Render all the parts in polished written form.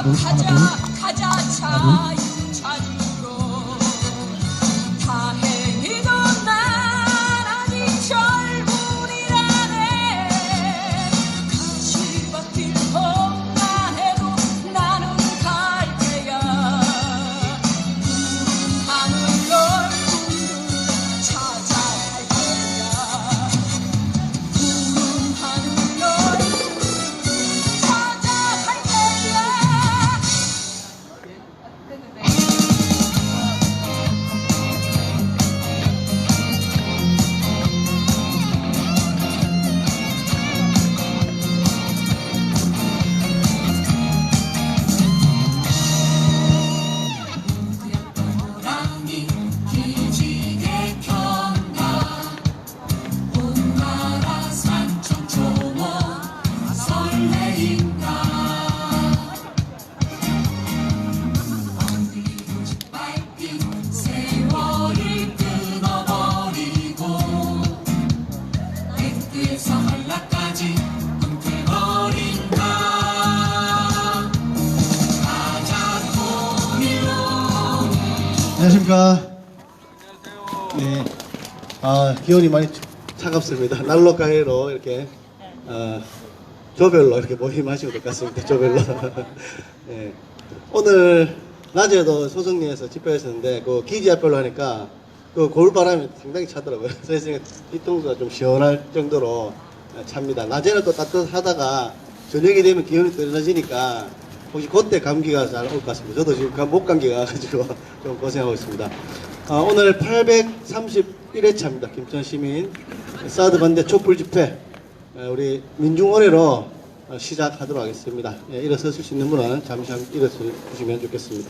가자 자유 찾으러 다행히도 난 아직 젊은이라네 가시밭길 험만 해도 나는 갈 테야 푸른 하늘 얼굴을 찾아갈 거야 푸른 하늘 얼굴을 찾아갈 거야 호랑이 기지개 켠다 온나라 산천 초목 설레인다 엉디고 짓밟힌 세월을 끊어버리고 백두에서 한라까지 꿈틀거린다 가자 통일로 안녕하십니까. 네. 기온이 많이 차갑습니다. 난로가해로 이렇게, 조별로 이렇게 모임하시면 될 것 같습니다. 조별로. 네. 오늘 낮에도 소정리에서 집회했었는데, 그 기지 앞별로 하니까, 그 겨울바람이 상당히 차더라고요. 그래서 뒤통수가 좀 시원할 정도로 찹니다. 낮에는 또 따뜻하다가, 저녁이 되면 기온이 떨어지니까, 혹시 그때 감기가 잘 올 것 같습니다. 저도 지금 목 감기가 가지고 좀 고생하고 있습니다. 오늘 831회차입니다. 김천시민 사드 반대 촛불 집회 우리 민중원회로 시작하도록 하겠습니다. 일어서실 수 있는 분은 잠시 일어서 주시면 좋겠습니다.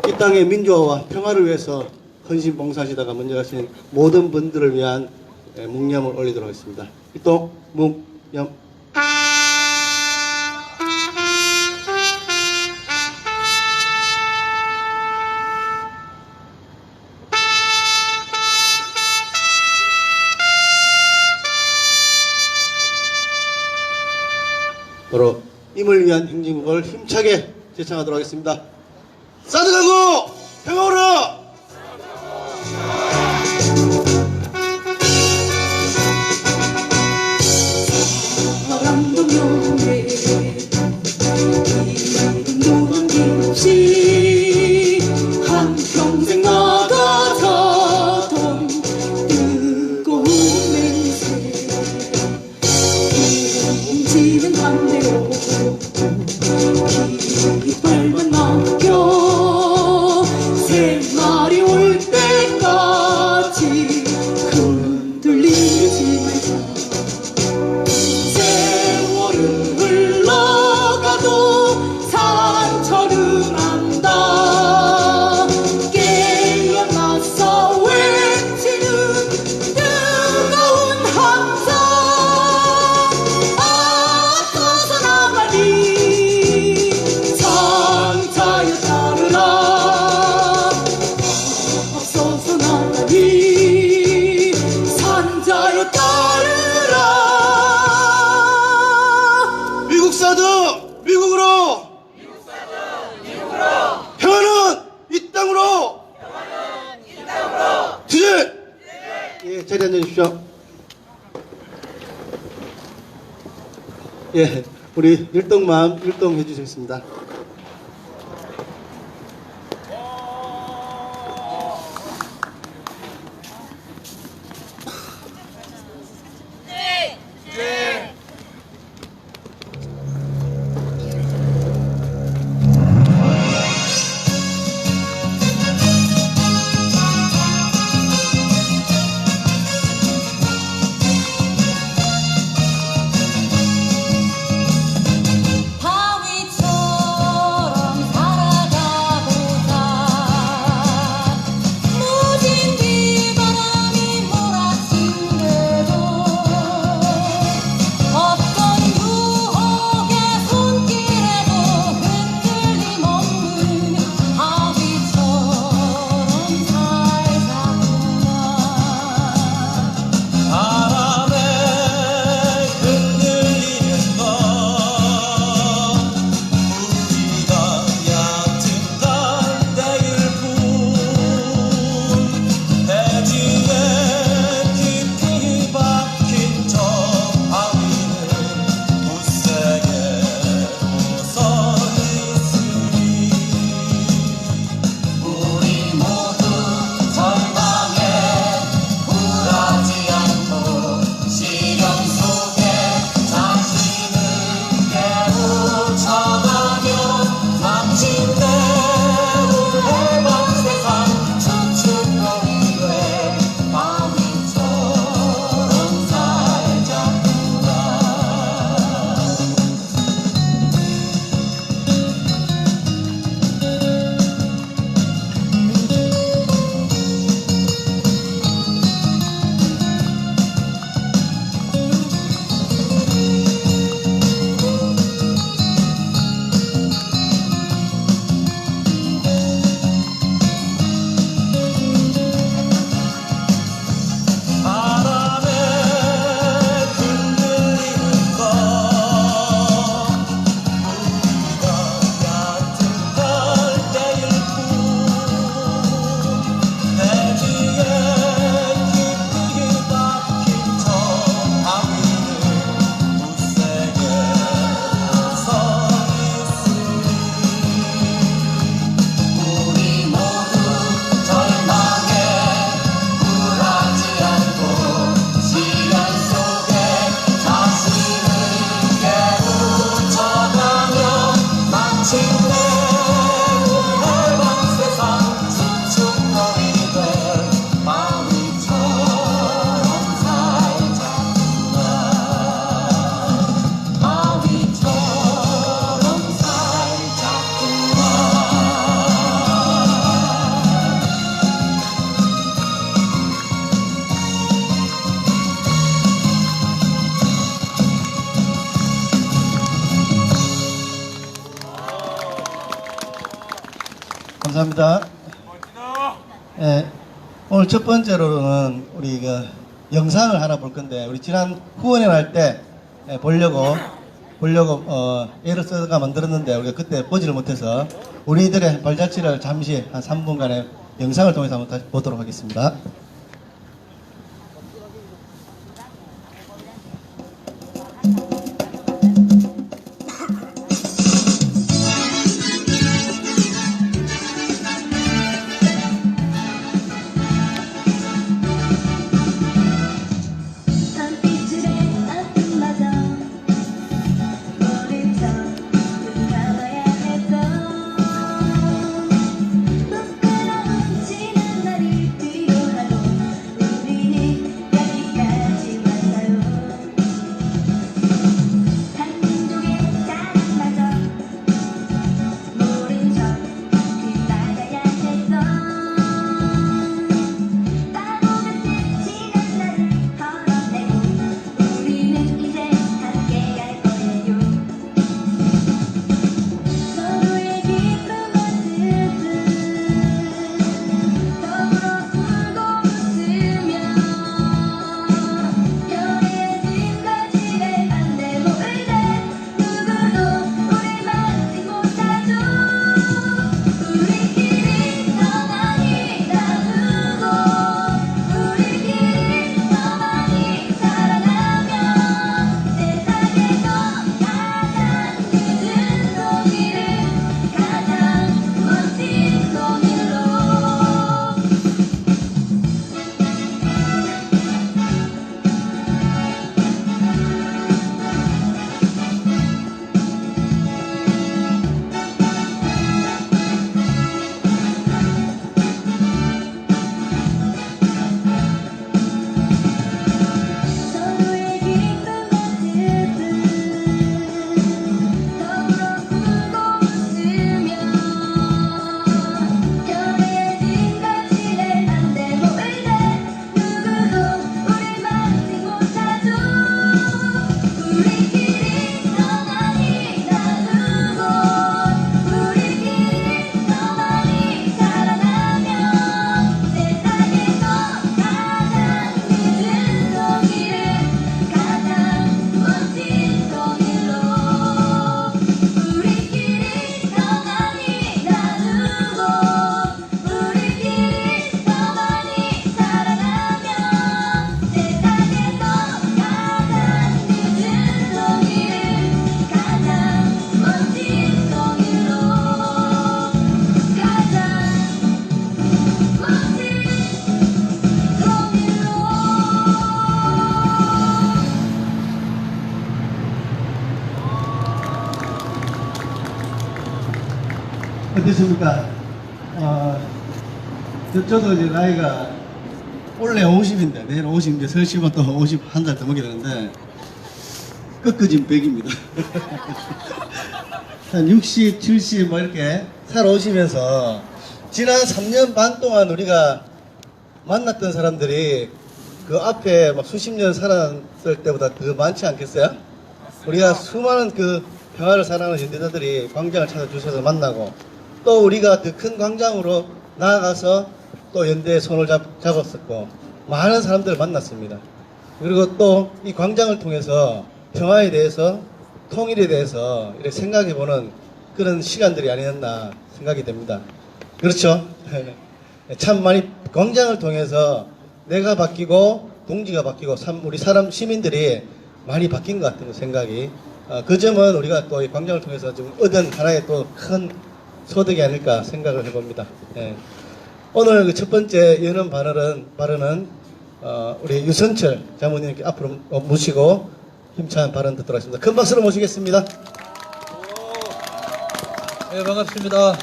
이 땅의 민주화와 평화를 위해서 헌신 봉사하시다가 먼저 가신 모든 분들을 위한 묵념을 올리도록 하겠습니다. 일동 묵념. 바로 임을 위한 행진곡을 힘차게 제창하도록 하겠습니다. 사드가고 평화로! 바람도 묘해 이름도는 김없이 한평생 나가자던 뜨거운 냄새 뭉치는 반대로 깃발만 남겨 새 날이 올 때까지 흔들리지 말자 세월은 흘러가도 상처는 안다 깨어나서 외치는 뜨거운 함성 앞서서 나가리 상자여 따르라 앞서서 나가리 상자여 따르라 미국 사드 미국으로! 평화는 이 땅으로! 지진! 예, 자리 앉아주십시오. 예, 우리 율동마음 율동해 주시겠습니다. 바위처럼 감사합니다. 예, 오늘 첫 번째로는 우리 그 영상을 하나 볼 건데 우리 지난 후원회 할 때 보려고 애를 써가 만들었는데 우리가 그때 보지를 못해서 우리들의 발자취를 잠시 한 3분간의 영상을 통해서 한번 다시 보도록 하겠습니다. 어떻습니까? 저도 이제 나이가 원래 50인데 내일 50인데 설치면 또 51살 더 먹게 되는데 꺾어진 100입니다. 한 60, 70 뭐 이렇게 살아오시면서 지난 3년 반 동안 우리가 만났던 사람들이 그 앞에 막 수십 년 살았을 때보다 더 많지 않겠어요? 우리가 수많은 그 평화를 사랑하는 연대자들이 광장을 찾아주셔서 만나고 또 우리가 더 큰 광장으로 나아가서 또 연대에 손을 잡았었고 많은 사람들을 만났습니다. 그리고 또 이 광장을 통해서 평화에 대해서 통일에 대해서 이렇게 생각해보는 그런 시간들이 아니었나 생각이 됩니다. 그렇죠? 참 많이 광장을 통해서 내가 바뀌고 동지가 바뀌고 우리 시민들이 많이 바뀐 것 같은 생각이 그 점은 우리가 또 이 광장을 통해서 좀 얻은 하나의 또 큰 소득이 아닐까 생각을 해봅니다. 예. 오늘 그 첫 번째 여는 발언은 우리 유선철 자모님께 앞으로 모시고 힘찬 발언 듣도록 하겠습니다. 큰 박수로 모시겠습니다. 네, 반갑습니다.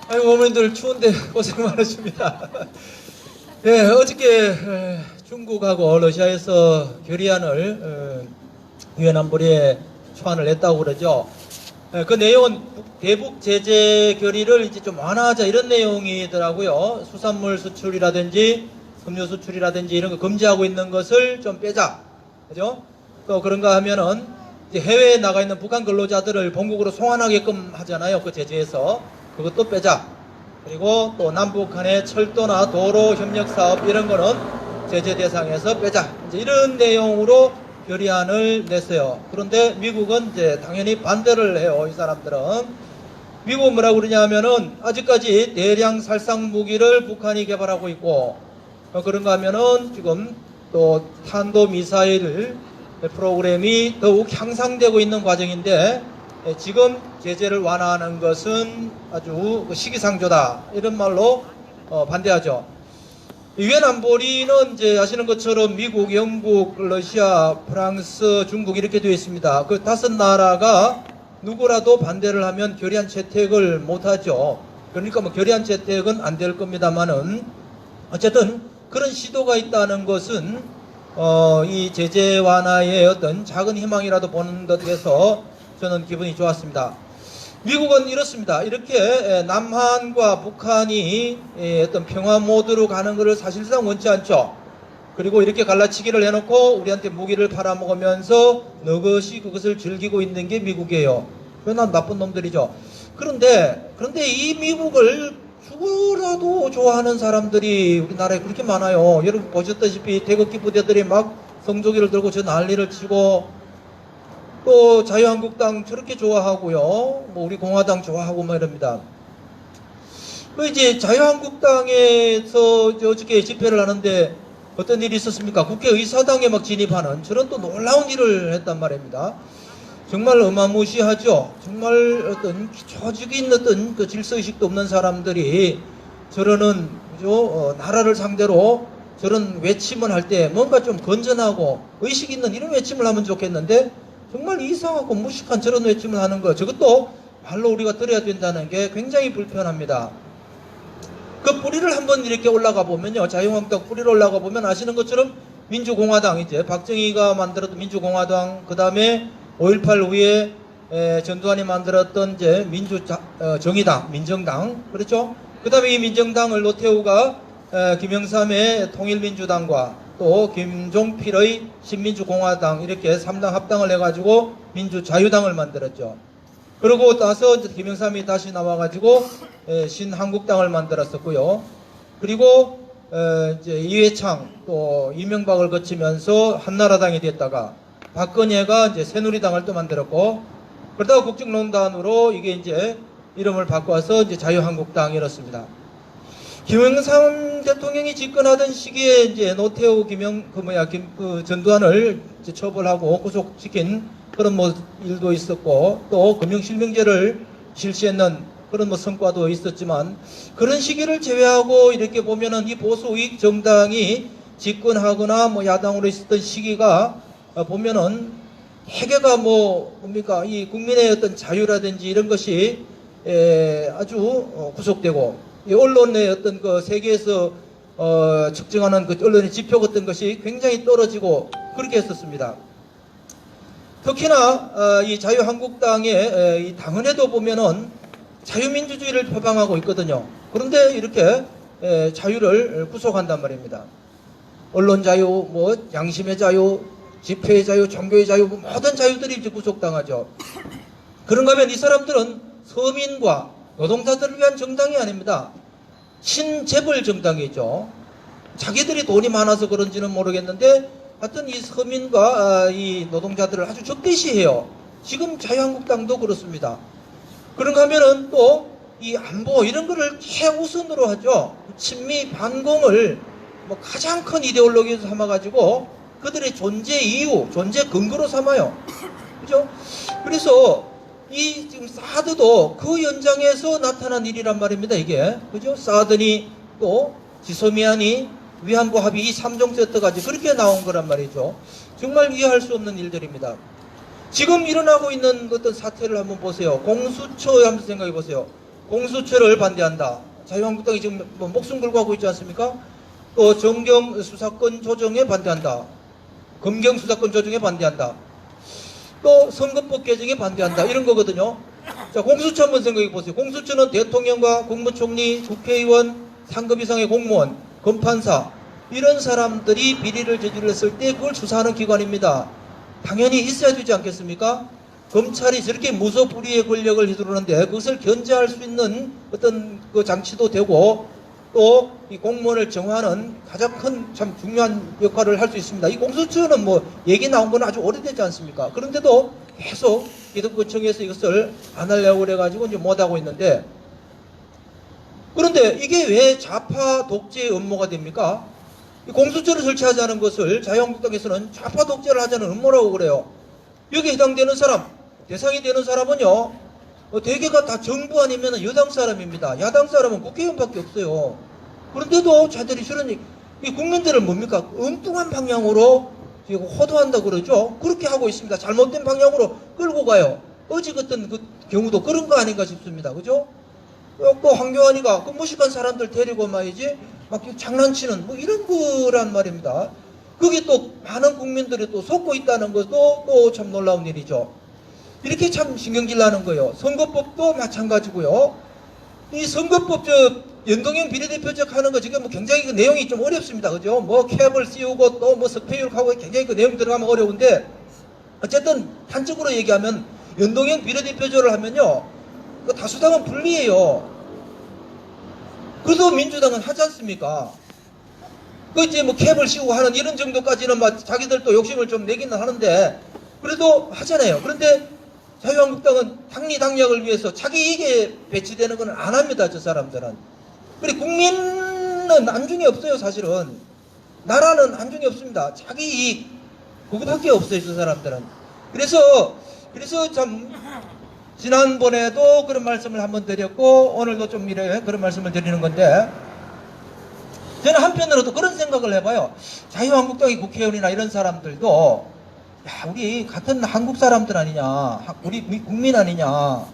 아이고, 어머님들 추운데 고생 많으십니다. 네, 어저께 중국하고 러시아에서 결의안을 유엔 안보리에 초안을 냈다고 그러죠. 그 내용은 대북 제재 결의를 이제 좀 완화하자 이런 내용이더라고요. 수산물 수출이라든지 금류 수출이라든지 이런 거 금지하고 있는 것을 좀 빼자. 그죠? 또 그런가 하면은 이제 해외에 나가 있는 북한 근로자들을 본국으로 송환하게끔 하잖아요. 그 제재에서. 그것도 빼자. 그리고 또 남북 간의 철도나 도로 협력 사업 이런 거는 제재 대상에서 빼자. 이제 이런 내용으로 결의안을 냈어요. 그런데 미국은 이제 당연히 반대를 해요. 이 사람들은. 미국은 뭐라고 그러냐면은 아직까지 대량 살상 무기를 북한이 개발하고 있고 그런가 하면은 지금 또 탄도 미사일 프로그램이 더욱 향상되고 있는 과정인데 지금 제재를 완화하는 것은 아주 시기상조다 이런 말로 반대하죠. 유엔 안보리는 이제 아시는 것처럼 미국, 영국, 러시아, 프랑스, 중국 이렇게 되어 있습니다. 그 5나라가 누구라도 반대를 하면 결의안 채택을 못하죠. 그러니까 뭐 결의안 채택은 안 될 겁니다만은 어쨌든 그런 시도가 있다는 것은 이 제재 완화의 어떤 작은 희망이라도 보는 듯해서 저는 기분이 좋았습니다. 미국은 이렇습니다. 이렇게 남한과 북한이 어떤 평화 모드로 가는 것을 사실상 원치 않죠. 그리고 이렇게 갈라치기를 해놓고 우리한테 무기를 팔아먹으면서 너것이 그것을 즐기고 있는 게 미국이에요. 그건 나쁜 놈들이죠. 그런데 이 미국을 죽으라도 좋아하는 사람들이 우리나라에 그렇게 많아요. 여러분 보셨다시피 태극기 부대들이 막 성조기를 들고 저 난리를 치고 또 자유한국당 저렇게 좋아하고요. 뭐 우리 공화당 좋아하고 뭐 이럽니다. 그 이제 자유한국당에서 어저께 집회를 하는데 어떤 일이 있었습니까? 국회의사당에 막 진입하는 저런 또 놀라운 일을 했단 말입니다. 정말 어마무시하죠. 정말 어떤 조직인 어떤 그 질서의식도 없는 사람들이 저러는 그죠? 나라를 상대로 저런 외침을 할 때 뭔가 좀 건전하고 의식 있는 이런 외침을 하면 좋겠는데 정말 이상하고 무식한 저런 외침을 하는 거 저것도 말로 우리가 들어야 된다는 게 굉장히 불편합니다. 그 뿌리를 한번 이렇게 올라가 보면요. 자유한국당 뿌리를 올라가 보면 아시는 것처럼 민주공화당 이제 박정희가 만들었던 민주공화당 그 다음에 5.18 후에 전두환이 만들었던 이제 정의당, 민정당 그렇죠? 그 다음에 이 민정당을 노태우가 김영삼의 통일민주당과 또 김종필의 신민주공화당 이렇게 3당 합당을 해가지고 민주자유당을 만들었죠. 그러고 나서 이제 김영삼이 다시 나와가지고 신한국당을 만들었었고요. 그리고 이제 이회창 또 이명박을 거치면서 한나라당이 됐다가 박근혜가 이제 새누리당을 또 만들었고 그러다가 국정농단으로 이게 이제 이름을 바꿔서 이제 자유한국당 이렇습니다. 김영삼 대통령이 집권하던 시기에 이제 노태우 전두환을 이제 처벌하고 구속시킨 그런 뭐 일도 있었고 또 금융실명제를 실시했는 그런 뭐 성과도 있었지만 그런 시기를 제외하고 이렇게 보면은 이 보수우익 정당이 집권하거나 뭐 야당으로 있었던 시기가 보면은 해계가 뭡니까 이 국민의 어떤 자유라든지 이런 것이 아주 구속되고 이 언론의 어떤 그 세계에서 측정하는 그 언론의 지표 같은 것이 굉장히 떨어지고 그렇게 했었습니다. 특히나 이 자유한국당의 이 당헌에도 보면은 자유민주주의를 표방하고 있거든요. 그런데 이렇게 자유를 구속한단 말입니다. 언론 자유, 뭐 양심의 자유, 집회의 자유, 종교의 자유, 모든 자유들이 이제 구속당하죠. 그런가 하면 이 사람들은 서민과 노동자들을 위한 정당이 아닙니다. 신재벌 정당이죠. 자기들이 돈이 많아서 그런지는 모르겠는데 하여튼 이 서민과 이 노동자들을 아주 적대시해요. 지금 자유한국당도 그렇습니다. 그런가 하면은 또 이 안보 이런 거를 최우선으로 하죠. 친미 반공을 뭐 가장 큰 이데올로기로 삼아가지고 그들의 존재 이유, 존재 근거로 삼아요. 그죠? 그래서 이 지금 사드도 그 연장에서 나타난 일이란 말입니다. 이게 그죠? 사드니 또 지소미아니 위안부 합의 이 3종 세트까지 그렇게 나온 거란 말이죠. 정말 이해할 수 없는 일들입니다. 지금 일어나고 있는 어떤 사태를 한번 보세요. 공수처 한번 생각해 보세요. 공수처를 반대한다. 자유한국당이 지금 뭐 목숨 걸고 하고 있지 않습니까? 또 정경 수사권 조정에 반대한다. 검경 수사권 조정에 반대한다. 또 선거법 개정에 반대한다. 이런 거거든요. 자, 공수처 한번 생각해 보세요. 공수처는 대통령과 국무총리, 국회의원, 상급 이상의 공무원, 검판사 이런 사람들이 비리를 저질렀을 때 그걸 수사하는 기관입니다. 당연히 있어야 되지 않겠습니까? 검찰이 저렇게 무소불위의 권력을 휘두르는데 그것을 견제할 수 있는 어떤 그 장치도 되고 또 이 공무원을 정화하는 가장 큰 참 중요한 역할을 할 수 있습니다. 이 공수처는 뭐 얘기 나온 건 아주 오래되지 않습니까? 그런데도 계속 기득권청에서 이것을 안 하려고 그래가지고 이제 못하고 있는데, 그런데 이게 왜 좌파 독재의 음모가 됩니까? 이 공수처를 설치하자는 것을 자유한국당에서는 좌파 독재를 하자는 음모라고 그래요. 여기에 해당되는 사람, 대상이 되는 사람은요, 대개가 다 정부 아니면 여당 사람입니다. 야당 사람은 국회의원밖에 없어요. 그런데도 자들이 저런 이 국민들을 뭡니까? 엉뚱한 방향으로 지금 호도한다고 그러죠. 그렇게 하고 있습니다. 잘못된 방향으로 끌고 가요. 어제 같은 그 경우도 그런 거 아닌가 싶습니다. 그죠? 또 황교안이가 그 무식한 사람들 데리고 말이지 막 장난치는 뭐 이런 거란 말입니다. 그게 또 많은 국민들이 또 속고 있다는 것도 또 참 놀라운 일이죠. 이렇게 참 신경질 나는 거예요. 선거법도 마찬가지고요. 이 선거법 연동형 비례대표제 하는 거 지금 뭐 굉장히 그 내용이 좀 어렵습니다. 그죠? 뭐 캡을 씌우고 또 뭐 석패율하고 굉장히 그 내용 들어가면 어려운데, 어쨌든 단적으로 얘기하면 연동형 비례대표제를 하면요, 그 다수당은 불리해요. 그래도 민주당은 하지 않습니까? 그 이제 뭐 캡을 씌우고 하는 이런 정도까지는 막 자기들도 욕심을 좀 내기는 하는데 그래도 하잖아요. 그런데 자유한국당은 당리 당략을 위해서 자기 이익에 배치되는 건 안 합니다. 저 사람들은. 그리고 국민은 안중에 없어요. 사실은 나라는 안중에 없습니다. 자기 이익 그거밖에 없어요. 저 사람들은. 그래서 참 지난번에도 그런 말씀을 한번 드렸고 오늘도 좀 이래 그런 말씀을 드리는 건데, 저는 한편으로도 그런 생각을 해봐요. 자유한국당의 국회의원이나 이런 사람들도 야, 우리 같은 한국 사람들 아니냐, 우리 국민 아니냐,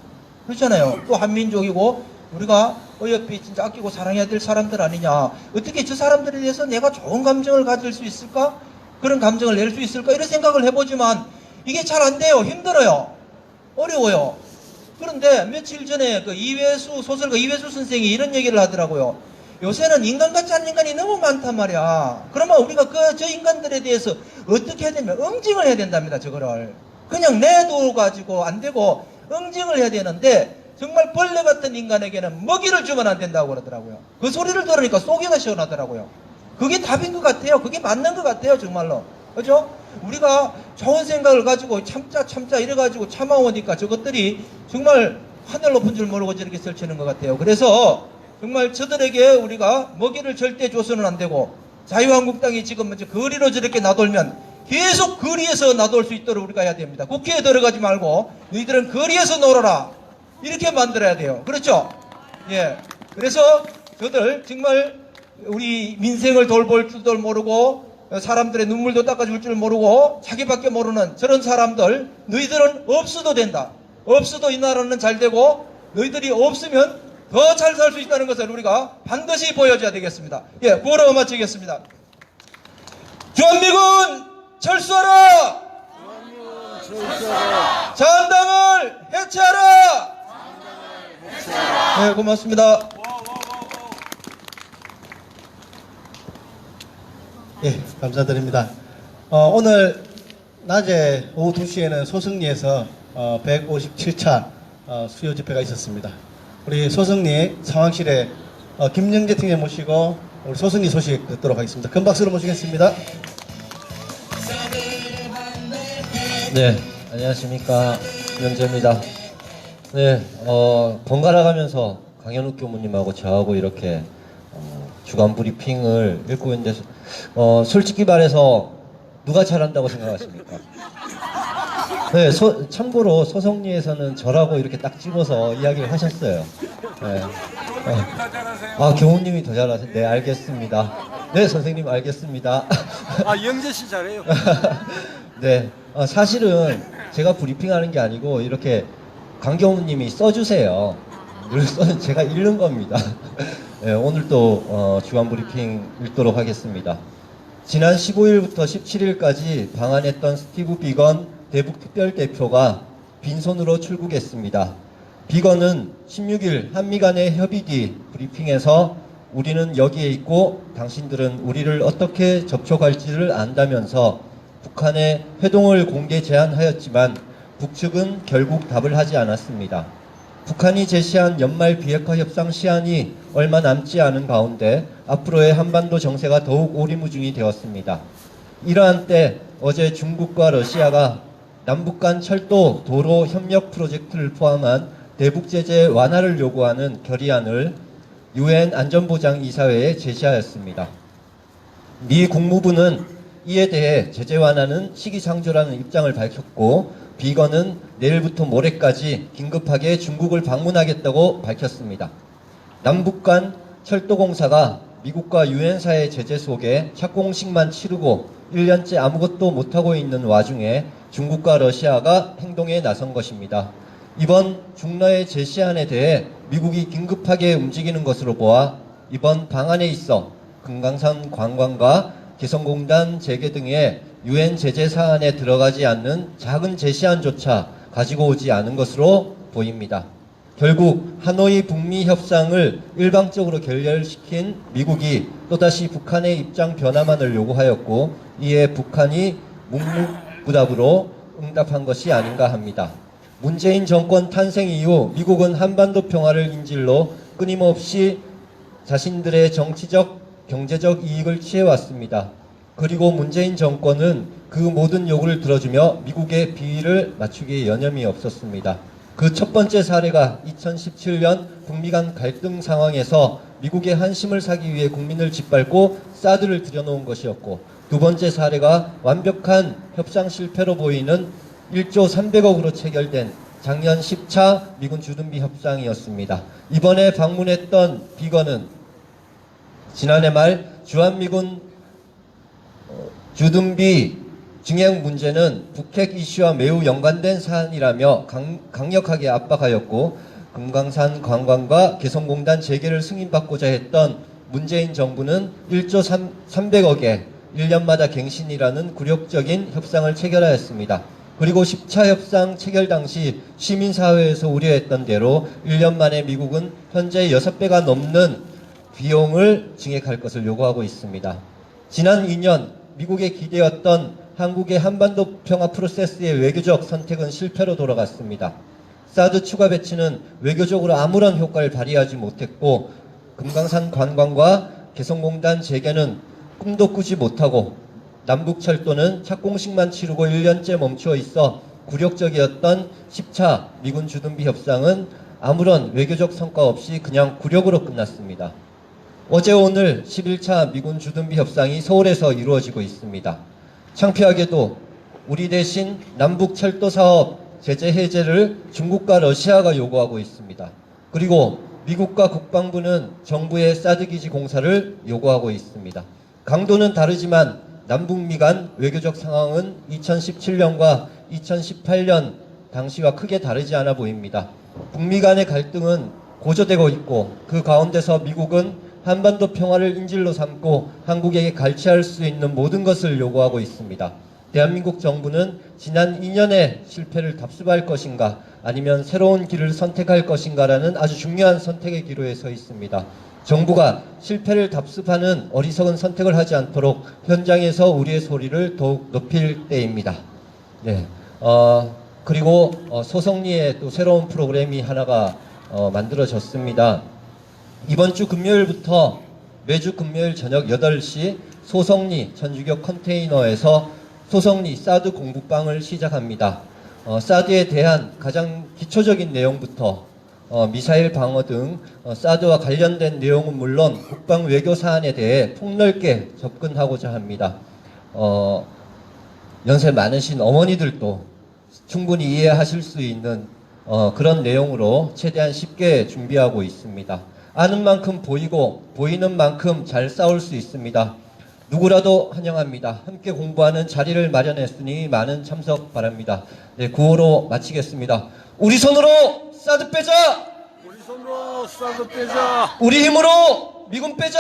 그렇잖아요. 또 한민족이고 우리가 어여삐 진짜 아끼고 사랑해야 될 사람들 아니냐, 어떻게 저 사람들에 대해서 내가 좋은 감정을 가질 수 있을까, 그런 감정을 낼 수 있을까, 이런 생각을 해보지만 이게 잘 안 돼요. 힘들어요. 어려워요. 그런데 며칠 전에 그 소설가 이회수 선생이 이런 얘기를 하더라고요. 요새는 인간 같지 않은 인간이 너무 많단 말이야. 그러면 우리가 저 인간들에 대해서 어떻게 해야 되냐면 응징을 해야 된답니다. 저거를 그냥 내도 가지고 안 되고 응징을 해야 되는데, 정말 벌레 같은 인간에게는 먹이를 주면 안 된다고 그러더라고요. 그 소리를 들으니까 속이가 시원하더라고요. 그게 답인 것 같아요. 그게 맞는 것 같아요. 정말로. 그죠? 우리가 좋은 생각을 가지고 참자 이래가지고 참아오니까 저것들이 정말 하늘 높은 줄 모르고 저렇게 설치는 것 같아요. 그래서 정말 저들에게 우리가 먹이를 절대 줘서는 안 되고, 자유한국당이 지금 먼저 거리로 저렇게 나돌면 계속 거리에서 나돌 수 있도록 우리가 해야 됩니다. 국회에 들어가지 말고 너희들은 거리에서 놀아라, 이렇게 만들어야 돼요. 그렇죠? 예. 그래서 저들 정말 우리 민생을 돌볼 줄도 모르고 사람들의 눈물도 닦아줄 줄 모르고 자기밖에 모르는 저런 사람들, 너희들은 없어도 된다. 없어도 이 나라는 잘 되고 너희들이 없으면 더 잘 살 수 있다는 것을 우리가 반드시 보여줘야 되겠습니다. 예, 구호로 마치겠습니다. 주한미군 철수하라! 자한당을 해체하라! 네, 고맙습니다. 예, 감사드립니다. 오늘 낮에 오후 2시에는 소승리에서 157차 수요 집회가 있었습니다. 우리 소승리 상황실에 김영재 팀장 모시고 우리 소승리 소식 듣도록 하겠습니다. 큰 박수로 모시겠습니다. 네, 안녕하십니까. 김영재입니다. 네, 번갈아 가면서 강현욱 교무님하고 저하고 이렇게 주간 브리핑을 읽고 있는데, 솔직히 말해서 누가 잘한다고 생각하십니까? 네, 참고로 소성리에서는 저라고 이렇게 딱 집어서 이야기를 하셨어요. 네. 교무님이 더 잘하세요. 네, 알겠습니다. 네, 선생님 알겠습니다. 영재 씨 잘해요. 네, 사실은 제가 브리핑하는 게 아니고 이렇게 강교무님이 써주세요. 제가 읽는 겁니다. 네, 오늘 또 주간 브리핑 읽도록 하겠습니다. 지난 15일부터 17일까지 방한했던 스티브 비건 대북 특별대표가 빈손으로 출국했습니다. 비건은 16일 한미 간의 협의 뒤 브리핑에서 우리는 여기에 있고 당신들은 우리를 어떻게 접촉할지를 안다면서 북한의 회동을 공개 제안하였지만 북측은 결국 답을 하지 않았습니다. 북한이 제시한 연말 비핵화 협상 시한이 얼마 남지 않은 가운데 앞으로의 한반도 정세가 더욱 오리무중이 되었습니다. 이러한 때 어제 중국과 러시아가 남북 간 철도 도로 협력 프로젝트를 포함한 대북 제재 완화를 요구하는 결의안을 유엔 안전보장이사회에 제시하였습니다. 미 국무부는 이에 대해 제재 완화는 시기상조라는 입장을 밝혔고 비건은 내일부터 모레까지 긴급하게 중국을 방문하겠다고 밝혔습니다. 남북 간 철도공사가 미국과 유엔사의 제재 속에 착공식만 치르고 1년째 아무것도 못하고 있는 와중에 중국과 러시아가 행동에 나선 것입니다. 이번 중러의 제시안에 대해 미국이 긴급하게 움직이는 것으로 보아 이번 방안에 있어 금강산 관광과 개성공단 재개 등의 유엔 제재 사안에 들어가지 않는 작은 제시안조차 가지고 오지 않은 것으로 보입니다. 결국 하노이 북미 협상을 일방적으로 결렬시킨 미국이 또다시 북한의 입장 변화만을 요구하였고 이에 북한이 묵묵부답으로 응답한 것이 아닌가 합니다. 문재인 정권 탄생 이후 미국은 한반도 평화를 인질로 끊임없이 자신들의 정치적, 경제적 이익을 취해왔습니다. 그리고 문재인 정권은 그 모든 요구를 들어주며 미국의 비위를 맞추기에 여념이 없었습니다. 그 첫 번째 사례가 2017년 북미 간 갈등 상황에서 미국의 한심을 사기 위해 국민을 짓밟고 사드를 들여놓은 것이었고 두 번째 사례가 완벽한 협상 실패로 보이는 1조 300억으로 체결된 작년 10차 미군 주둔비 협상이었습니다. 이번에 방문했던 비건은 지난해 말 주한미군 주둔비 증액 문제는 북핵 이슈와 매우 연관된 사안이라며 강력하게 압박하였고 금강산 관광과 개성공단 재개를 승인받고자 했던 문재인 정부는 1조 300억에 1년마다 갱신이라는 굴욕적인 협상을 체결하였습니다. 그리고 10차 협상 체결 당시 시민사회에서 우려했던 대로 1년 만에 미국은 현재 6배가 넘는 비용을 증액할 것을 요구하고 있습니다. 지난 2년 미국의 기대였던 한국의 한반도 평화 프로세스의 외교적 선택은 실패로 돌아갔습니다. 사드 추가 배치는 외교적으로 아무런 효과를 발휘하지 못했고 금강산 관광과 개성공단 재개는 꿈도 꾸지 못하고 남북철도는 착공식만 치르고 1년째 멈추어 있어 굴욕적이었던 10차 미군 주둔비 협상은 아무런 외교적 성과 없이 그냥 굴욕으로 끝났습니다. 어제 오늘 11차 미군 주둔비 협상이 서울에서 이루어지고 있습니다. 창피하게도 우리 대신 남북 철도 사업 제재 해제를 중국과 러시아가 요구하고 있습니다. 그리고 미국과 국방부는 정부의 사드 기지 공사를 요구하고 있습니다. 강도는 다르지만 남북미 간 외교적 상황은 2017년과 2018년 당시와 크게 다르지 않아 보입니다. 북미 간의 갈등은 고조되고 있고 그 가운데서 미국은 한반도 평화를 인질로 삼고 한국에게 갈취할 수 있는 모든 것을 요구하고 있습니다. 대한민국 정부는 지난 2년의 실패를 답습할 것인가 아니면 새로운 길을 선택할 것인가라는 아주 중요한 선택의 기로에 서 있습니다. 정부가 실패를 답습하는 어리석은 선택을 하지 않도록 현장에서 우리의 소리를 더욱 높일 때입니다. 네. 그리고 소성리에 또 새로운 프로그램이 하나가 만들어졌습니다. 이번 주 금요일부터 매주 금요일 저녁 8시 소성리 전주격 컨테이너에서 소성리 사드 공부방을 시작합니다. 사드에 대한 가장 기초적인 내용부터 미사일 방어 등 사드와 관련된 내용은 물론 국방 외교 사안에 대해 폭넓게 접근하고자 합니다. 연세 많으신 어머니들도 충분히 이해하실 수 있는 그런 내용으로 최대한 쉽게 준비하고 있습니다. 아는 만큼 보이고 보이는 만큼 잘 싸울 수 있습니다. 누구라도 환영합니다. 함께 공부하는 자리를 마련했으니 많은 참석 바랍니다. 네, 구호로 마치겠습니다. 우리 손으로 사드 빼자! 우리 손으로 사드 빼자. 우리 힘으로 미군 빼자!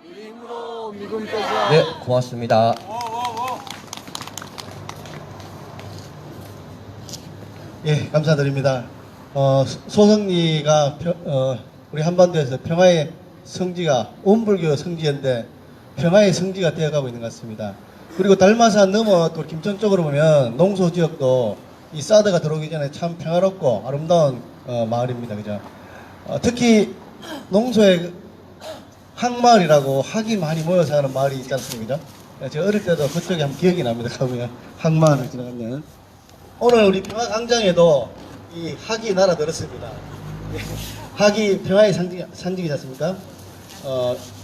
우리 힘으로 미군 빼자. 네, 고맙습니다. 예, 감사드립니다. 소성리가 우리 한반도에서 평화의 성지가 온불교 성지인데 평화의 성지가 되어가고 있는 것 같습니다. 그리고 달마산 넘어 또 김천 쪽으로 보면 농소 지역도 이 사드가 들어오기 전에 참 평화롭고 아름다운 마을입니다. 그죠? 특히 농소에 항마을이라고 학이 많이 모여서 하는 마을이 있지 않습니까? 제가 어릴 때도 그쪽에 한번 기억이 납니다. 가보면 항마을을 지나가면 오늘 우리 평화광장에도 이 학이 날아들었습니다. 학이 평화의 상징이지 않습니까?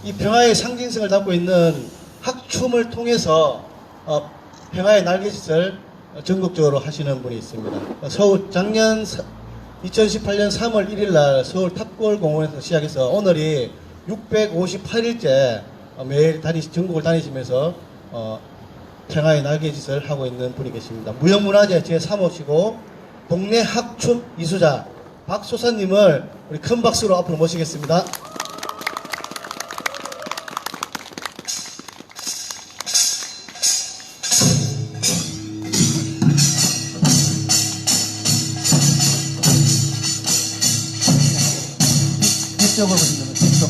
이 평화의 상징성을 담고 있는 학춤을 통해서 평화의 날개짓을 전국적으로 하시는 분이 있습니다. 서울 작년 2018년 3월 1일 날 서울 탑골공원에서 시작해서 오늘이 658일째 매일 전국을 다니시면서 평화의 날개짓을 하고 있는 분이 계십니다. 무형문화재 제3호시고 동네 학춤 이수자 박소사님을 우리 큰 박수로 앞으로 모시겠습니다. 뒤쪽으로 보시면 뒤쪽.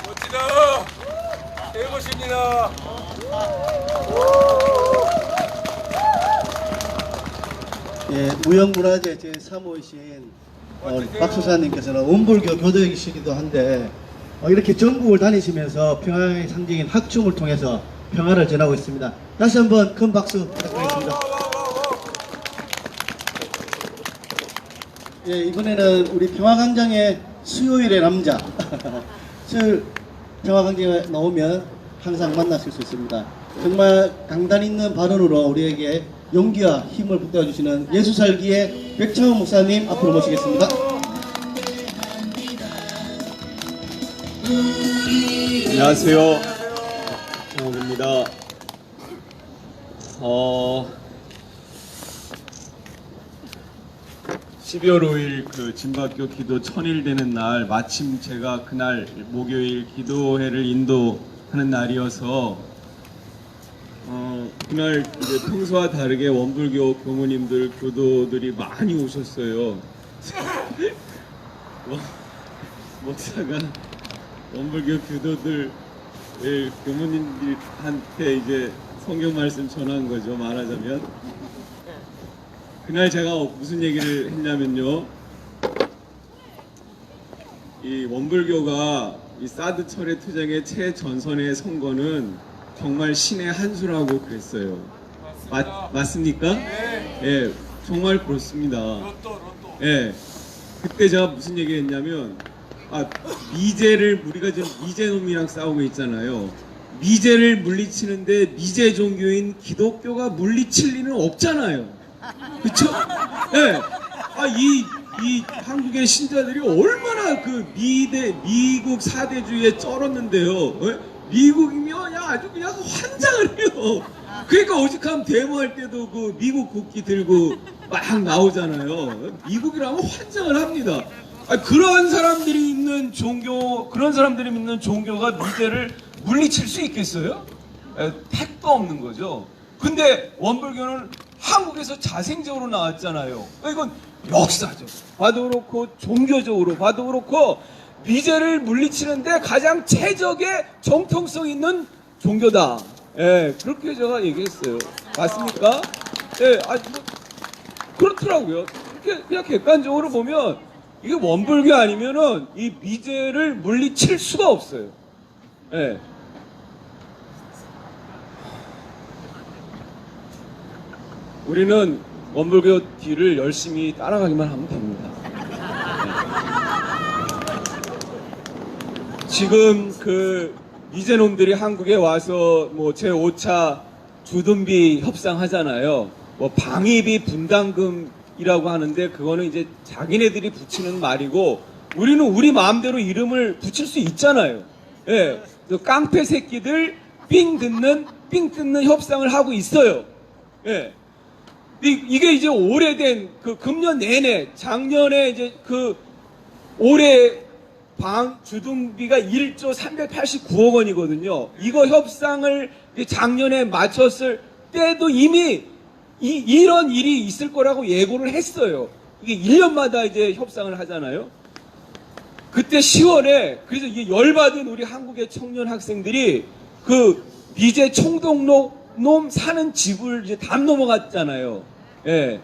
멋지다. 최고십니다. 예, 무형문화재 제3호이신 박수사님께서는 원불교 교도이시기도 한데 이렇게 전국을 다니시면서 평화의 상징인 학중을 통해서 평화를 전하고 있습니다. 다시 한번 큰 박수 부탁드리겠습니다. 예, 이번에는 우리 평화광장의 수요일의 남자 수요일 평화광장에 나오면 항상 만나실 수 있습니다. 정말 강단 있는 발언으로 우리에게 용기와 힘을 북돋아주시는 예수살기의 백창원 목사님 앞으로 모시겠습니다. 안녕하세요. 정욱입니다. 12월 5일 그 진박교 기도 1000일 되는 날, 마침 제가 그날 목요일 기도회를 인도하는 날이어서 그날 이제 평소와 다르게 원불교 교무님들, 교도들이 많이 오셨어요. 목사가 원불교 교도들, 교무님들한테 이제 성경 말씀 전한 거죠, 말하자면. 그날 제가 무슨 얘기를 했냐면요. 이 원불교가 이 사드 철의 투쟁의 최전선에 선 거는 정말 신의 한 수라고 그랬어요. 맞습니까? 네. 예, 정말 그렇습니다. 로또. 예, 그때 제가 무슨 얘기 했냐면, 미제를, 우리가 지금 미제놈이랑 싸우고 있잖아요. 미제를 물리치는데 미제 종교인 기독교가 물리칠 리는 없잖아요. 그쵸? 예. 이 한국의 신자들이 얼마나 그 미국 사대주의에 쩔었는데요. 예? 미국이면 아주 그냥 환장을 해요. 그러니까 오죽하면 데모할 때도 그 미국 국기 들고 막 나오잖아요. 미국이라면 환장을 합니다. 그런 사람들이 믿는 종교가 미제를 물리칠 수 있겠어요? 택도 없는 거죠. 근데 원불교는 한국에서 자생적으로 나왔잖아요. 이건 역사죠. 봐도 그렇고 종교적으로 봐도 그렇고 미제를 물리치는데 가장 최적의 정통성 있는 종교다. 예, 그렇게 제가 얘기했어요. 맞습니까? 예, 그렇더라고요. 이렇게 그냥 객관적으로 보면 이게 원불교 아니면은 이 미제를 물리칠 수가 없어요. 예. 우리는 원불교 뒤를 열심히 따라가기만 하면 됩니다. 지금 그 미제놈들이 한국에 와서 뭐 제5차 주둔비 협상하잖아요. 뭐 방위비 분담금이라고 하는데 그거는 이제 자기네들이 붙이는 말이고 우리는 우리 마음대로 이름을 붙일 수 있잖아요. 예, 깡패 새끼들 삥 뜯는 협상을 하고 있어요. 예. 이게 이제 오래된 그 금년 내내 작년에 이제 그 올해 주둔비가 1조 389억 원이거든요. 이거 협상을 작년에 마쳤을 때도 이미 이런 일이 있을 거라고 예고를 했어요. 이게 1년마다 이제 협상을 하잖아요. 그때 10월에 그래서 이게 열받은 우리 한국의 청년 학생들이 그 미제 총독놈 사는 집을 이제 담 넘어갔잖아요. 예.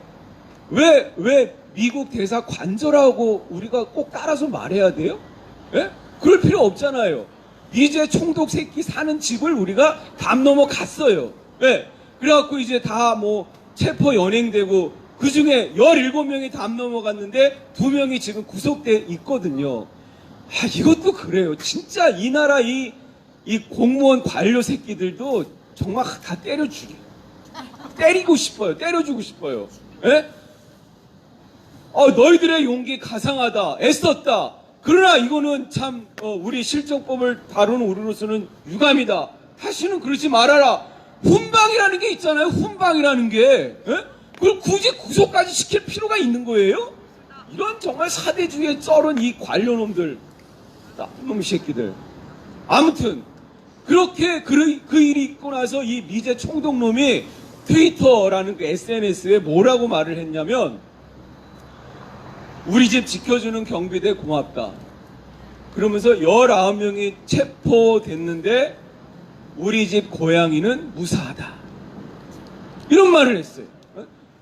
왜 미국 대사 관저라고 우리가 꼭 따라서 말해야 돼요? 예? 그럴 필요 없잖아요. 미제 총독 새끼 사는 집을 우리가 담 넘어갔어요. 예. 그래갖고 이제 다 뭐 체포 연행되고 그 중에 17명이 담 넘어갔는데 2명이 지금 구속돼 있거든요. 아, 이것도 그래요. 진짜 이 나라 이 공무원 관료 새끼들도 정말 다 때리고 싶어요. 때려주고 싶어요. 예? 너희들의 용기 가상하다. 애썼다. 그러나 이거는 참 우리 실정법을 다루는 우리로서는 유감이다. 다시는 그러지 말아라. 훈방이라는 게 있잖아요. 훈방이라는 게. 예? 그걸 굳이 구속까지 시킬 필요가 있는 거예요? 이런 정말 사대주의에 쩔은 이 관료놈들, 나쁜 놈 새끼들. 아무튼 그렇게 그 일이 있고 나서 이 미제 총독놈이 트위터라는 그 SNS에 뭐라고 말을 했냐면, 우리 집 지켜주는 경비대 고맙다. 그러면서 19명이 체포됐는데 우리 집 고양이는 무사하다. 이런 말을 했어요.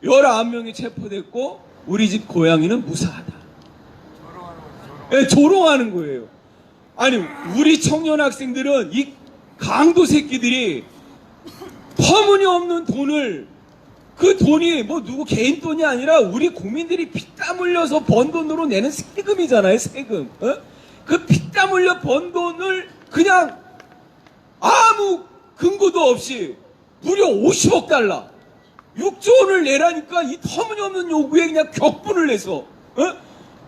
19명이 체포됐고 우리 집 고양이는 무사하다. 조롱하는 거예요. 아니, 우리 청년 학생들은 이 강도 새끼들이 터무니없는 돈을, 그 돈이 뭐 누구 개인 돈이 아니라 우리 국민들이 피땀 흘려서 번 돈으로 내는 세금이잖아요. 세금. 그 피땀 흘려 번 돈을 그냥 아무 근거도 없이 무려 50억 달러 6조 원을 내라니까 이 터무니없는 요구에 그냥 격분을 내서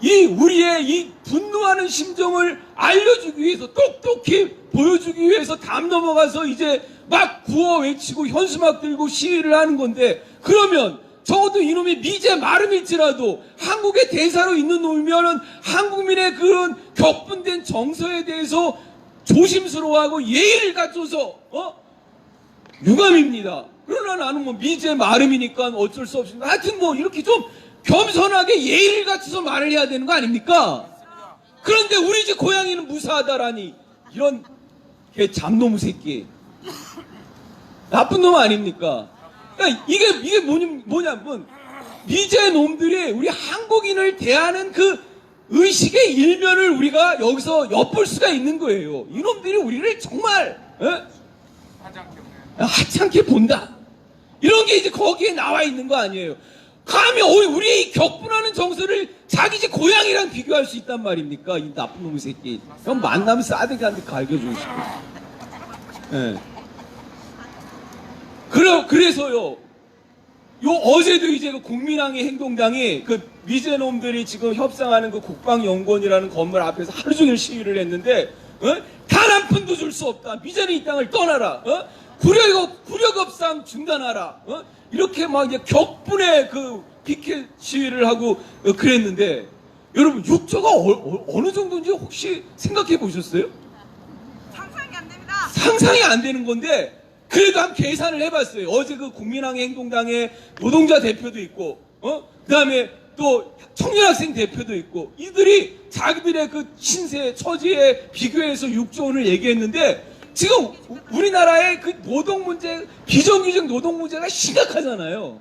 이 우리의 이 분노하는 심정을 알려주기 위해서, 똑똑히 보여주기 위해서 담 넘어가서 이제 막 구호 외치고 현수막 들고 시위를 하는 건데, 그러면 적어도 이놈이 미제 마름일지라도 한국의 대사로 있는 놈이면은 한국민의 그런 격분된 정서에 대해서 조심스러워하고 예의를 갖춰서 유감입니다. 그러나 나는 뭐 미제 마름이니까 어쩔 수 없습니다. 하여튼 뭐 이렇게 좀 겸손하게 예의를 갖춰서 말을 해야 되는 거 아닙니까? 그런데 우리 집 고양이는 무사하다라니, 이런 개 잡놈 새끼, 나쁜 놈 아닙니까? 그러니까 이게 뭐냐면 미제 놈들이 우리 한국인을 대하는 그 의식의 일면을 우리가 여기서 엿볼 수가 있는 거예요. 이놈들이 우리를 정말 하찮게 본다. 이런 게 이제 거기에 나와 있는 거 아니에요. 감히 우리의 이 격분하는 정서를 자기 집 고양이랑 비교할 수 있단 말입니까? 이 나쁜 놈의 새끼. 그럼 만나면 싸대기한테 갈겨주고 싶어. 예. 그래서요. 어제도 이제 그 국민항의 행동당이 그 미제놈들이 지금 협상하는 그 국방연구원이라는 건물 앞에서 하루 종일 시위를 했는데, 단 한 푼도 줄 수 없다. 미제는 이 땅을 떠나라. 구력업상 중단하라. 이렇게 막 이제 격분의 그 피켓 시위를 하고 그랬는데, 여러분 6조가 어느 정도인지 혹시 생각해 보셨어요? 상상이 안 됩니다. 상상이 안 되는 건데, 그래도 한번 계산을 해봤어요. 어제 그 국민항해 행동당의 노동자 대표도 있고, 그 다음에 또 청년학생 대표도 있고, 이들이 자기들의 그 신세, 처지에 비교해서 6조 원을 얘기했는데, 지금 우리나라의 그 노동 문제, 비정규직 노동 문제가 심각하잖아요.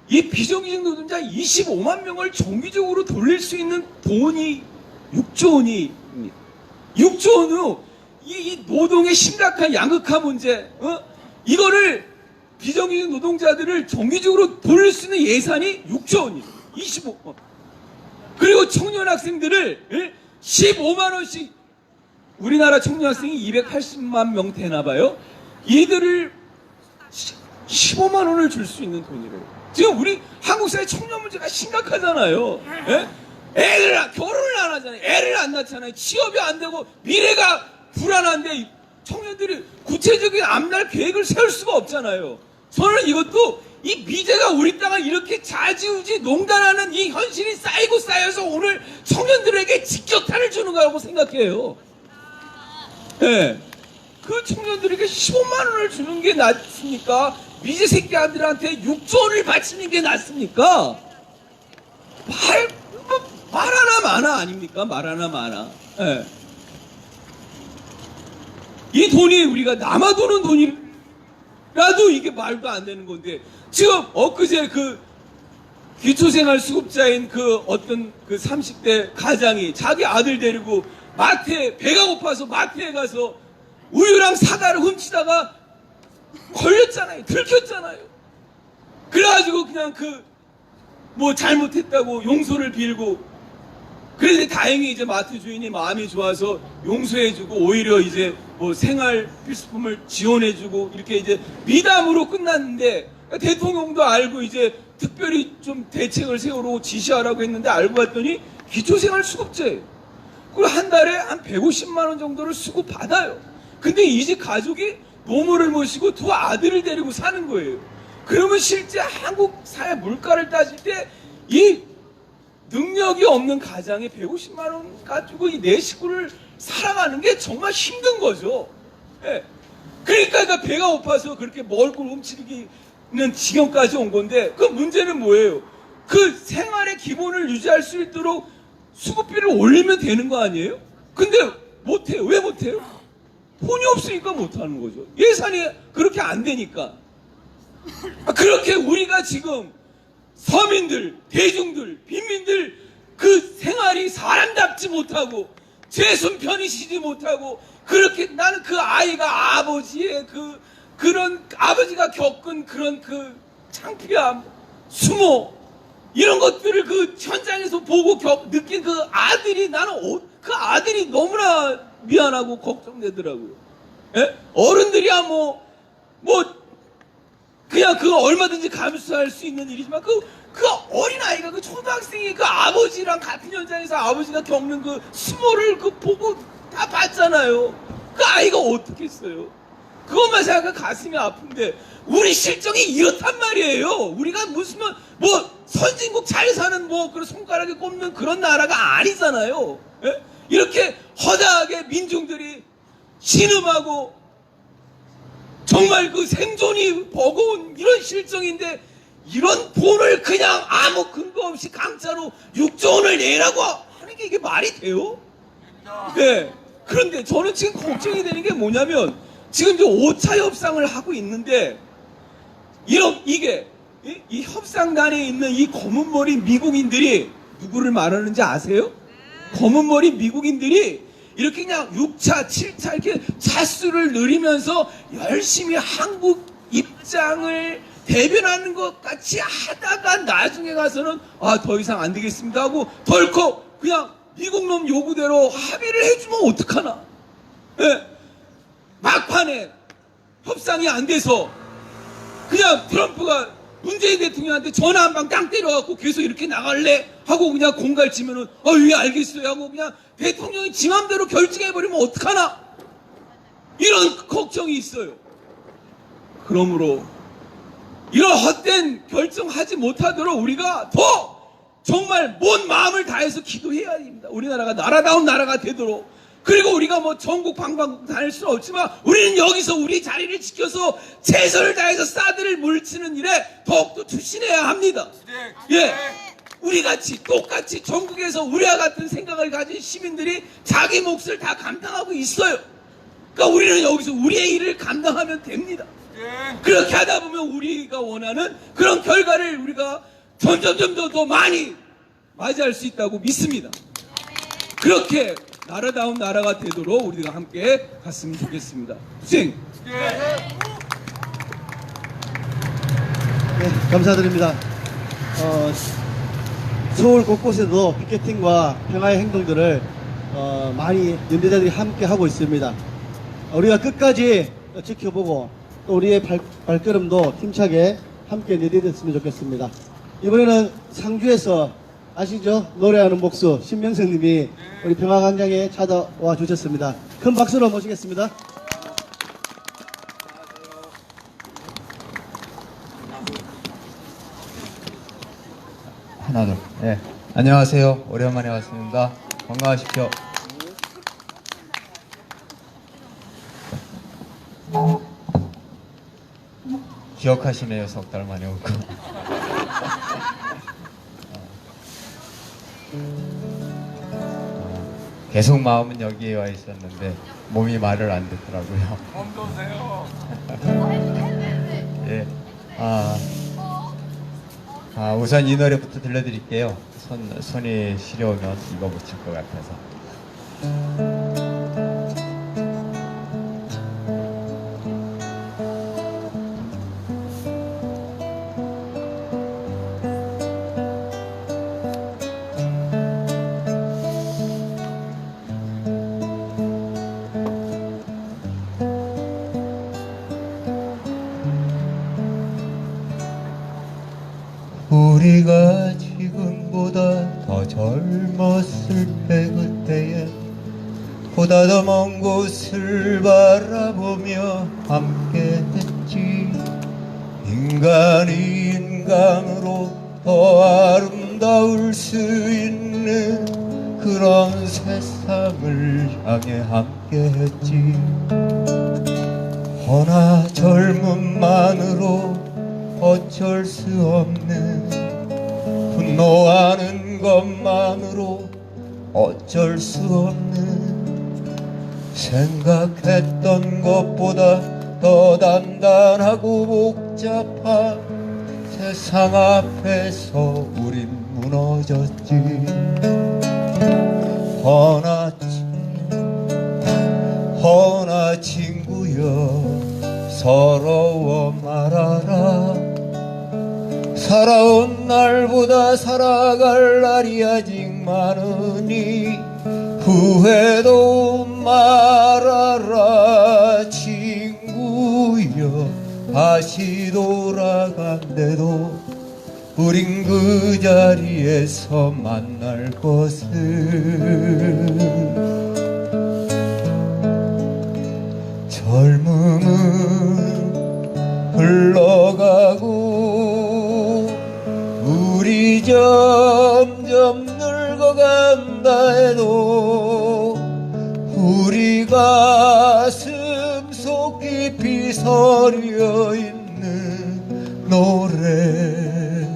이 비정규직 노동자 25만 명을 정기적으로 돌릴 수 있는 돈이 6조 원입니다. 6조 원으로 이 노동의 심각한 양극화 문제, 이거를 비정규직 노동자들을 정기적으로 돌릴 수 있는 예산이 6조 원이에요. 25만. 그리고 청년 학생들을 15만 원씩, 우리나라 청년 학생이 280만 명 되나 봐요. 이들을 15만 원을 줄 수 있는 돈이래요. 지금 우리 한국 사회 청년 문제가 심각하잖아요. 결혼을 안 하잖아요. 애를 안 낳잖아요. 취업이 안 되고 미래가 불안한데 청년들이 구체적인 앞날 계획을 세울 수가 없잖아요. 저는 이것도 이 미제가 우리 땅을 이렇게 좌지우지 농단하는 이 현실이 쌓이고 쌓여서 오늘 청년들에게 직격탄을 주는 거라고 생각해요. 네. 그 청년들에게 15만 원을 주는 게 낫습니까? 미제 새끼들한테 6조 원을 바치는 게 낫습니까? 말 하나 마나 아닙니까? 말 하나 마나. 네. 이 돈이 우리가 남아도는 돈이라도 이게 말도 안 되는 건데, 지금 엊그제 그 기초생활 수급자인 그 어떤 그 30대 가장이 자기 아들 데리고 마트에, 배가 고파서 마트에 가서 우유랑 사과를 훔치다가 걸렸잖아요. 들켰잖아요. 그래가지고 그냥 뭐 잘못했다고 용서를 빌고, 그런데 다행히 이제 마트 주인이 마음이 좋아서 용서해주고 오히려 이제 뭐 생활 필수품을 지원해주고 이렇게 이제 미담으로 끝났는데, 대통령도 알고 이제 특별히 좀 대책을 세우라고 지시하라고 했는데 알고 봤더니 기초생활 수급제, 그리고 한 달에 한 150만 원 정도를 수급 받아요. 근데 이 집 가족이 노모를 모시고 두 아들을 데리고 사는 거예요. 그러면 실제 한국 사회 물가를 따질 때 이 능력이 없는 가장이 150만 원 가지고 이 내 식구를 살아가는 게 정말 힘든 거죠. 예. 그러니까 배가 고파서 그렇게 먹을 걸 훔치는 지경까지 온 건데, 그 문제는 뭐예요? 그 생활의 기본을 유지할 수 있도록 수급비를 올리면 되는 거 아니에요? 근데 못해요. 왜 못해요? 돈이 없으니까 못하는 거죠. 예산이 그렇게 안 되니까. 그렇게 우리가 지금 서민들, 대중들, 빈민들 그 생활이 사람답지 못하고 제 손 편히 쉬지 못하고, 그렇게 나는 그 아이가 아버지의 그런 아버지가 겪은 그런 그 창피함, 수모, 이런 것들을 그 현장에서 보고 느낀 그 아들이, 나는 그 아들이 너무나 미안하고 걱정되더라고요. 예? 어른들이야 그냥 그거 얼마든지 감수할 수 있는 일이지만 그 어린아이가, 그 초등학생이 그 아버지랑 같은 현장에서 아버지가 겪는 그 수모를 보고 다 봤잖아요. 그 아이가 어떻겠어요? 그것만 생각하면 가슴이 아픈데, 우리 실정이 이렇단 말이에요. 우리가 무슨 선진국 잘 사는 그런 손가락에 꼽는 그런 나라가 아니잖아요. 예? 이렇게 허다하게 민중들이 신음하고 정말 그 생존이 버거운 이런 실정인데, 이런 돈을 그냥 아무 근거 없이 강짜로 6조 원을 내라고 하는 게 이게 말이 돼요? 네. 그런데 저는 지금 걱정이 되는 게 뭐냐면, 지금 이제 5차 협상을 하고 있는데, 이게 이 협상단에 있는 이 검은머리 미국인들이 누구를 말하는지 아세요? 검은머리 미국인들이 이렇게 그냥 6차, 7차 이렇게 차수를 늘리면서 열심히 한국 입장을 대변하는 것 같이 하다가 나중에 가서는 더 이상 안 되겠습니다 하고 덜컥 그냥 미국 놈 요구대로 합의를 해주면 어떡하나. 예. 막판에 협상이 안 돼서 그냥 트럼프가 문재인 대통령한테 전화 한 방 땅 때려갖고 계속 이렇게 나갈래? 하고 그냥 공갈치면은 예 알겠어요 하고 그냥 대통령이 지 맘대로 결정해버리면 어떡하나? 이런 걱정이 있어요. 그러므로 이런 헛된 결정하지 못하도록 우리가 더 정말 온 마음을 다해서 기도해야 됩니다. 우리나라가 나라다운 나라가 되도록. 그리고 우리가 전국 방방 다닐 수는 없지만 우리는 여기서 우리 자리를 지켜서 최선을 다해서 사드를 물치는 일에 더욱더 투신해야 합니다. 예, 우리같이 똑같이 전국에서 우리와 같은 생각을 가진 시민들이 자기 몫을 다 감당하고 있어요. 그러니까 우리는 여기서 우리의 일을 감당하면 됩니다. 그렇게 하다 보면 우리가 원하는 그런 결과를 우리가 점점 더 많이 맞이할 수 있다고 믿습니다. 그렇게 나라다운 나라가 되도록 우리가 함께 갔으면 좋겠습니다. 수행! 네, 감사드립니다. 서울 곳곳에도 피켓팅과 평화의 행동들을 많이 연대자들이 함께 하고 있습니다. 우리가 끝까지 지켜보고 또 우리의 발걸음도 힘차게 함께 내디뎠으면 좋겠습니다. 이번에는 상주에서 아시죠? 노래하는 목수 신명석 님이 우리 평화광장에 찾아와 주셨습니다. 큰 박수로 모시겠습니다. 하나 둘. 네. 안녕하세요. 오랜만에 왔습니다. 건강하십시오. 기억하시네요. 석 달 만에 오고. 계속 마음은 여기에 와 있었는데 몸이 말을 안 듣더라고요. 몸도 오세요. 예. 우선 이 노래부터 들려드릴게요. 손이 시려우면 이거 붙일 것 같아서. 우리가 지금보다 더 젊었을 때 그때엔 보다 더 먼 곳을 바라보며 함께했지. 인간이 인간으로 더 아름다울 수 있는 그런 세상을 향해 함께했지. 허나 젊음만으로 어쩔 수 없는 분노하는 것만으로 어쩔 수 없는 생각했던 것보다 더 단단하고 복잡한 세상 앞에서 우린 무너졌지. 허나 친구여 서러워 말아라. 살아온 날보다 살아갈 날이 아직 많으니 후회도 말아라. 친구여 다시 돌아간대도 우린 그 자리에서 만날 것을. 젊음은 흘러가고 우리 점점 늙어간다 해도 우리 가슴 속 깊이 서려 있는 노래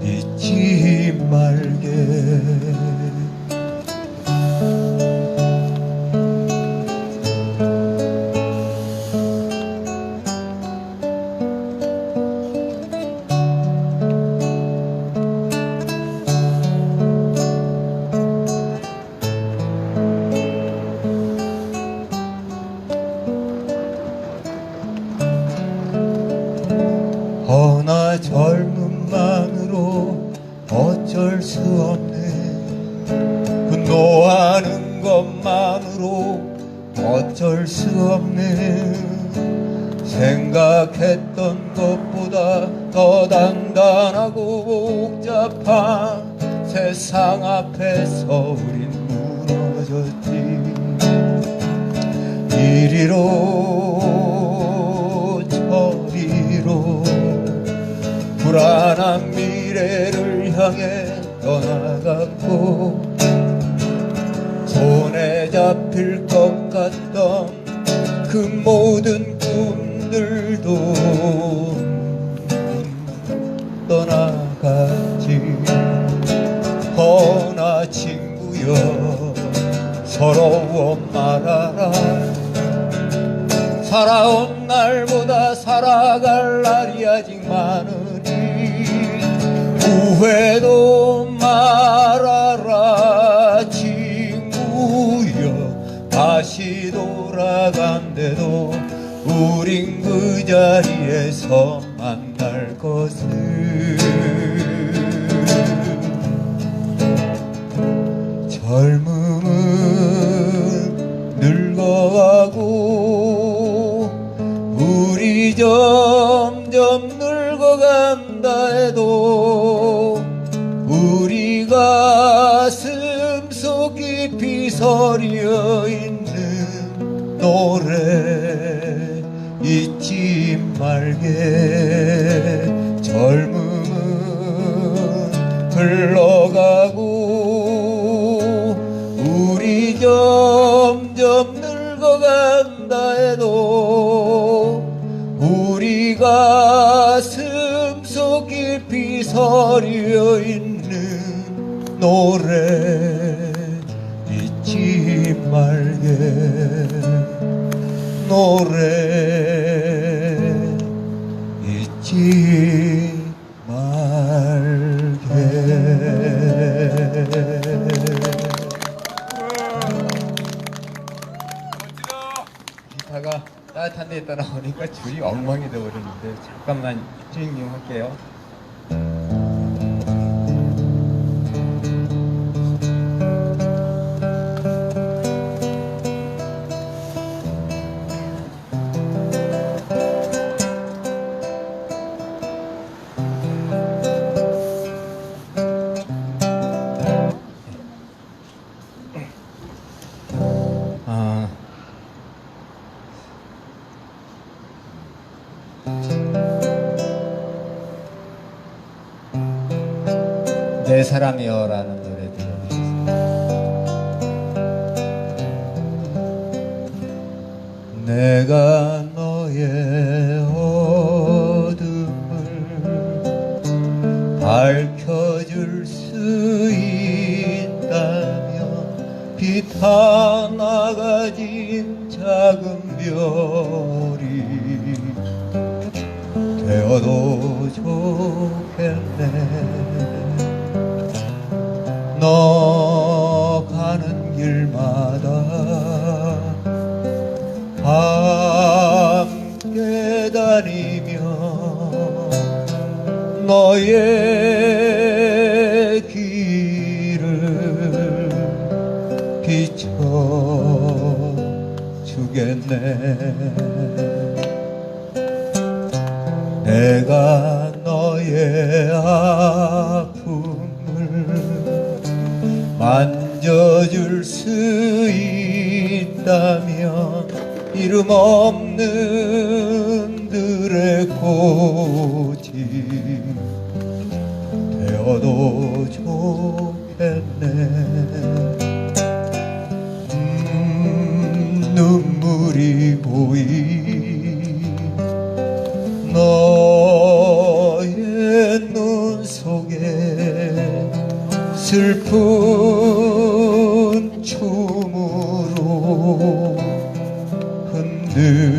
잊지 말게. 허나 젊음만으로 어쩔 수 없는 분노하는 것만으로 어쩔 수 없는 생각했던 것보다 더 단단하고 복잡한 세상 앞에서 우린 무너졌지. 이리로 저리로 불안한 미래를 향해 떠나갔고 손에 잡힐 것 같던 그 모든 꿈들도 떠나갔지. 허나 친구여 서러워 말아라. 살아온 날보다 살아갈 날이 아직 많으니 후회도 말아라. 친구여 다시 돌아간대도 우린 그 자리에서 만날 것을. 젊음은 늙어가고 우리 점점 늙어간다 해도 우리 가슴 속 깊이 서려 있는 노래 잊지 말게. 젊음은 흘러가고 우리 점점 늙어간다 해도 우리 가슴 속 깊이 서려 있는 노래 잊지 말게 노래 잊지 말게. 기타가 따뜻한 데에 떠나오니까 줄이 엉망이 되어버렸는데 잠깐만 튜닝 할게요. 내 사람이여라는 노래 들려주세요. 내가 너의 어둠을 밝혀줄 수 있다면 빛 하나 가진 작은 별이 되어도 좋겠네. 너 가는 길마다 함께 다니며 너의 길을 비춰주겠네. 내가 너의 아픔을 만져줄 수 있다면 이름 없는 들의 꽃이 되어도 좋겠네. 눈물이 고이 너의 눈 속에 슬픈 춤으로 흔들리겠네.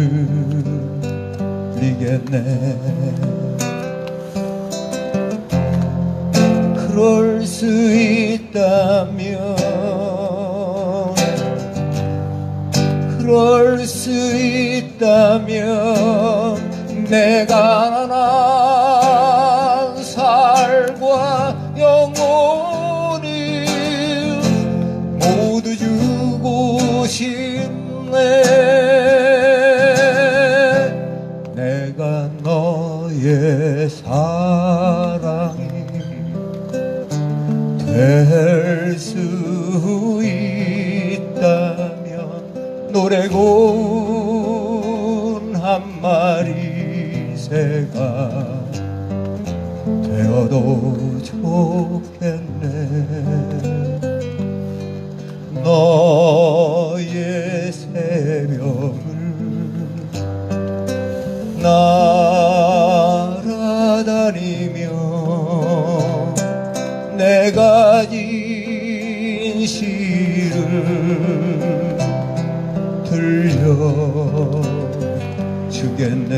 그럴 수 있다면 그럴 수 있다면 내가 난 살과 영혼을 모두 주고 싶네. 내가 너의 사랑이 될 수 있다면 노래 고운 한 마리 새가 되어도 좋겠네. 너의 새벽을 날아다니며 내가 진 시를 들려주겠네.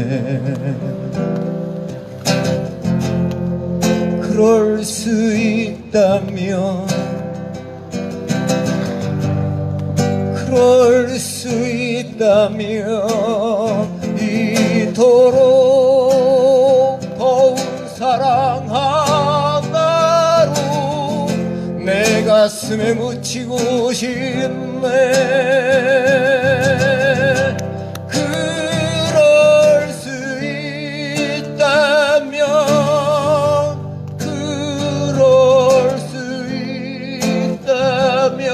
그럴 수 있다면 그럴 수 있다면 이토록 더운 사랑 하나로 내 가슴에 묻히고 싶네. 그럴 수 있다면 그럴 수 있다면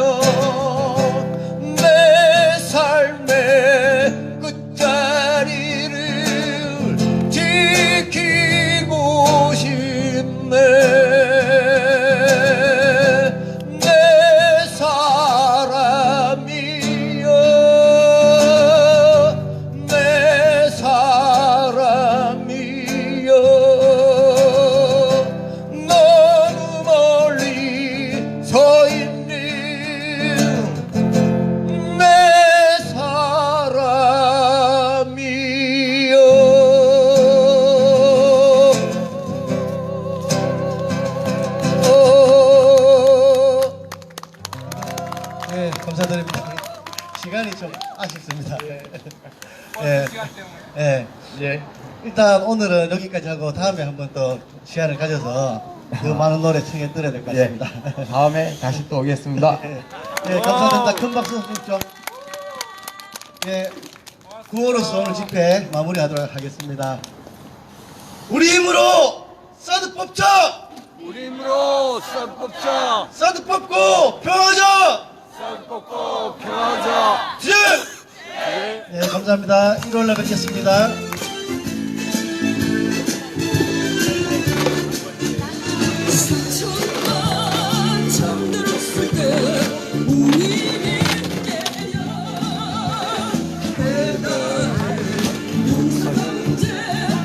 내 삶의 끝자리를 지키고 싶네. 내 사람이여 예. 예. 일단 오늘은 여기까지 하고 다음에 한번 또 시간을 가져서 그 많은 노래 청해 들어야 될 것 예. 같습니다. 다음에 다시 또 오겠습니다. 예, 감사합니다. 큰 박수 주십시오. 예, 구호로서 오늘 집회 마무리하도록 하겠습니다. 우리 힘으로 사드 뽑자! 우리 힘으로 쌀 뽑자. 사드 뽑고 평화자! 쌀 뽑고 평화자. 예, 감사합니다. 1월날 뵙겠습니다.